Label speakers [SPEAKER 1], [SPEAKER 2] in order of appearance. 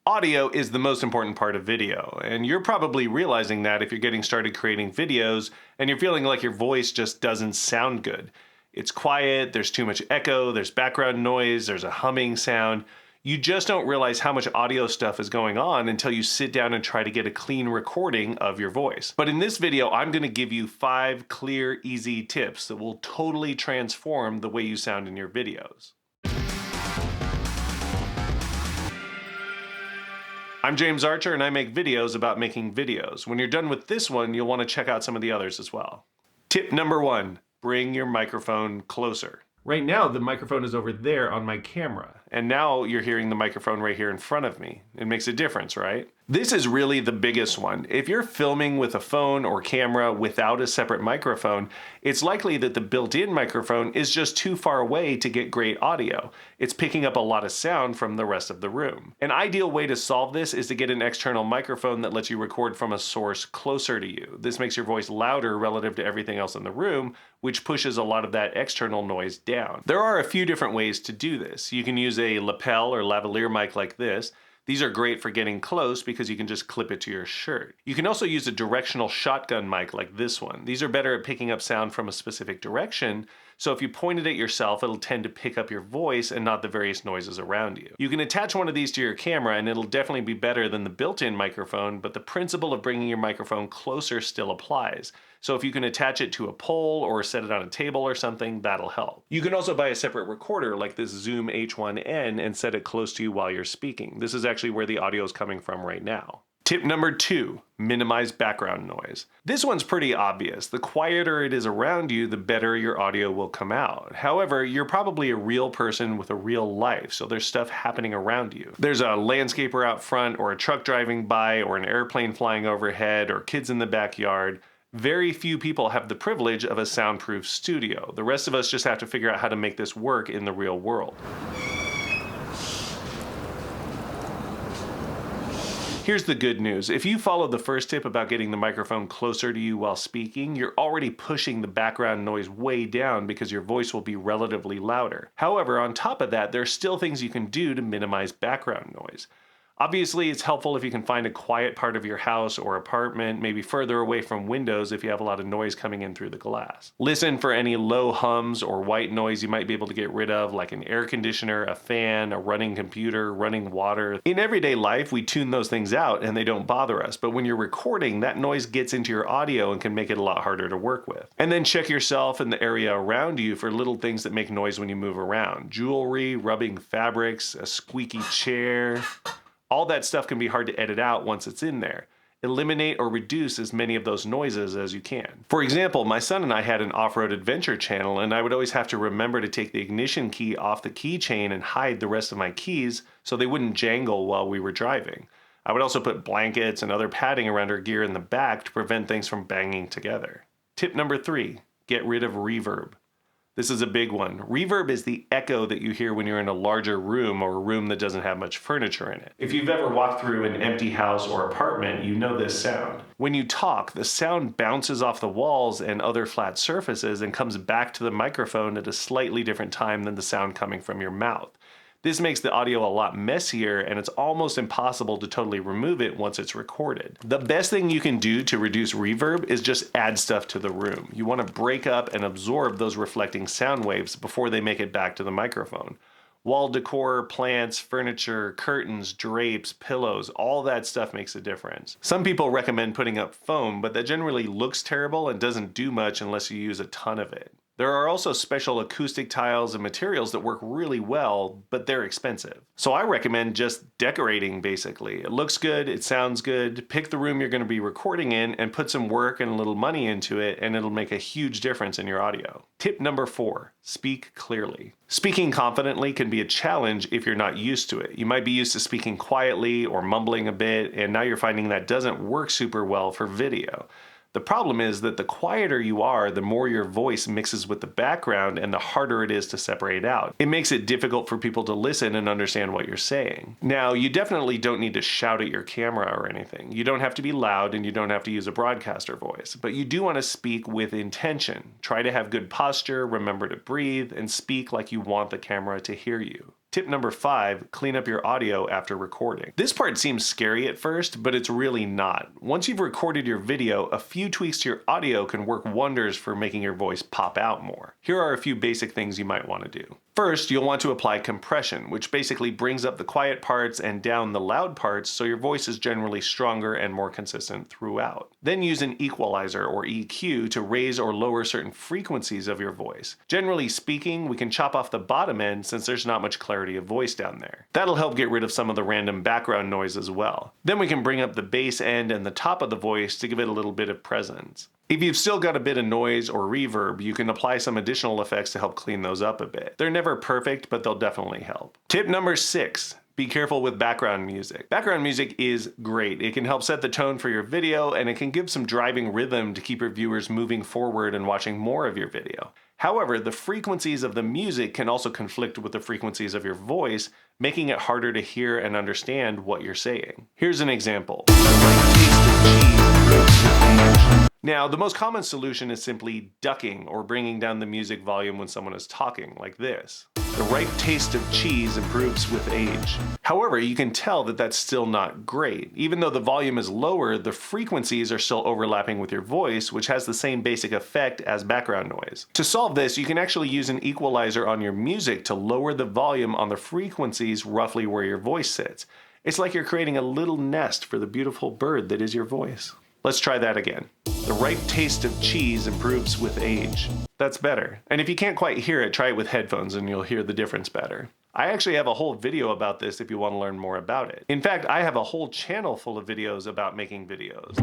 [SPEAKER 1] Audio is the most important part of video, and you're probably realizing that if you're getting started creating videos and you're feeling like your voice just doesn't sound good. It's quiet, there's too much echo, there's background noise, there's a humming sound. You just don't realize how much audio stuff is going on until you sit down and try to get a clean recording of your voice. But in this video, I'm going to give you 5 clear, easy tips that will totally transform the way you sound in your videos. I'm James Archer and I make videos about making videos. When you're done with this one, you'll want to check out some of the others as well. Tip number 1, bring your microphone closer. Right now, the microphone is over there on my camera, and now you're hearing the microphone right here in front of me. It makes a difference, right? This is really the biggest one. If you're filming with a phone or camera without a separate microphone, it's likely that the built-in microphone is just too far away to get great audio. It's picking up a lot of sound from the rest of the room. An ideal way to solve this is to get an external microphone that lets you record from a source closer to you. This makes your voice louder relative to everything else in the room, which pushes a lot of that external noise down. There are a few different ways to do this. You can use a lapel or lavalier mic like this. These are great for getting close because you can just clip it to your shirt. You can also use a directional shotgun mic like this one. These are better at picking up sound from a specific direction, so if you point it at yourself, it'll tend to pick up your voice and not the various noises around you. You can attach one of these to your camera and it'll definitely be better than the built-in microphone, but the principle of bringing your microphone closer still applies. So if you can attach it to a pole or set it on a table or something, that'll help. You can also buy a separate recorder like this Zoom H1N and set it close to you while you're speaking. This is actually where the audio is coming from right now. Tip number 2, minimize background noise. This one's pretty obvious. The quieter it is around you, the better your audio will come out. However, you're probably a real person with a real life, so there's stuff happening around you. There's a landscaper out front, or a truck driving by, or an airplane flying overhead, or kids in the backyard. Very few people have the privilege of a soundproof studio. The rest of us just have to figure out how to make this work in the real world. Here's the good news. If you follow the first tip about getting the microphone closer to you while speaking, you're already pushing the background noise way down because your voice will be relatively louder. However, on top of that, there are still things you can do to minimize background noise. Obviously, it's helpful if you can find a quiet part of your house or apartment, maybe further away from windows if you have a lot of noise coming in through the glass. Listen for any low hums or white noise you might be able to get rid of, like an air conditioner, a fan, a running computer, running water. In everyday life, we tune those things out and they don't bother us, but when you're recording, that noise gets into your audio and can make it a lot harder to work with. And then check yourself and the area around you for little things that make noise when you move around. Jewelry, rubbing fabrics, a squeaky chair. All that stuff can be hard to edit out once it's in there. Eliminate or reduce as many of those noises as you can. For example, my son and I had an off-road adventure channel, and I would always have to remember to take the ignition key off the keychain and hide the rest of my keys so they wouldn't jangle while we were driving. I would also put blankets and other padding around our gear in the back to prevent things from banging together. Tip number 3, get rid of reverb. This is a big one. Reverb is the echo that you hear when you're in a larger room or a room that doesn't have much furniture in it. If you've ever walked through an empty house or apartment, you know this sound. When you talk, the sound bounces off the walls and other flat surfaces and comes back to the microphone at a slightly different time than the sound coming from your mouth. This makes the audio a lot messier, and it's almost impossible to totally remove it once it's recorded. The best thing you can do to reduce reverb is just add stuff to the room. You want to break up and absorb those reflecting sound waves before they make it back to the microphone. Wall decor, plants, furniture, curtains, drapes, pillows, all that stuff makes a difference. Some people recommend putting up foam, but that generally looks terrible and doesn't do much unless you use a ton of it. There are also special acoustic tiles and materials that work really well, but they're expensive. So I recommend just decorating, basically. It looks good, it sounds good, pick the room you're going to be recording in and put some work and a little money into it, and it'll make a huge difference in your audio. Tip number 4, speak clearly. Speaking confidently can be a challenge if you're not used to it. You might be used to speaking quietly or mumbling a bit, and now you're finding that doesn't work super well for video. The problem is that the quieter you are, the more your voice mixes with the background and the harder it is to separate out. It makes it difficult for people to listen and understand what you're saying. Now, you definitely don't need to shout at your camera or anything. You don't have to be loud and you don't have to use a broadcaster voice, but you do want to speak with intention. Try to have good posture, remember to breathe, and speak like you want the camera to hear you. Tip number 5, clean up your audio after recording. This part seems scary at first, but it's really not. Once you've recorded your video, a few tweaks to your audio can work wonders for making your voice pop out more. Here are a few basic things you might want to do. First, you'll want to apply compression, which basically brings up the quiet parts and down the loud parts so your voice is generally stronger and more consistent throughout. Then use an equalizer or EQ to raise or lower certain frequencies of your voice. Generally speaking, we can chop off the bottom end since there's not much clarity of voice down there. That'll help get rid of some of the random background noise as well. Then we can bring up the bass end and the top of the voice to give it a little bit of presence. If you've still got a bit of noise or reverb, you can apply some additional effects to help clean those up a bit. They're never perfect, but they'll definitely help. Tip number 6. Be careful with background music. Background music is great. It can help set the tone for your video, and it can give some driving rhythm to keep your viewers moving forward and watching more of your video. However, the frequencies of the music can also conflict with the frequencies of your voice, making it harder to hear and understand what you're saying. Here's an example. Now, the most common solution is simply ducking or bringing down the music volume when someone is talking, like this. The right taste of cheese improves with age. However, you can tell that that's still not great. Even though the volume is lower, the frequencies are still overlapping with your voice, which has the same basic effect as background noise. To solve this, you can actually use an equalizer on your music to lower the volume on the frequencies roughly where your voice sits. It's like you're creating a little nest for the beautiful bird that is your voice. Let's try that again. The right taste of cheese improves with age. That's better. And if you can't quite hear it, try it with headphones and you'll hear the difference better. I actually have a whole video about this if you want to learn more about it. In fact, I have a whole channel full of videos about making videos.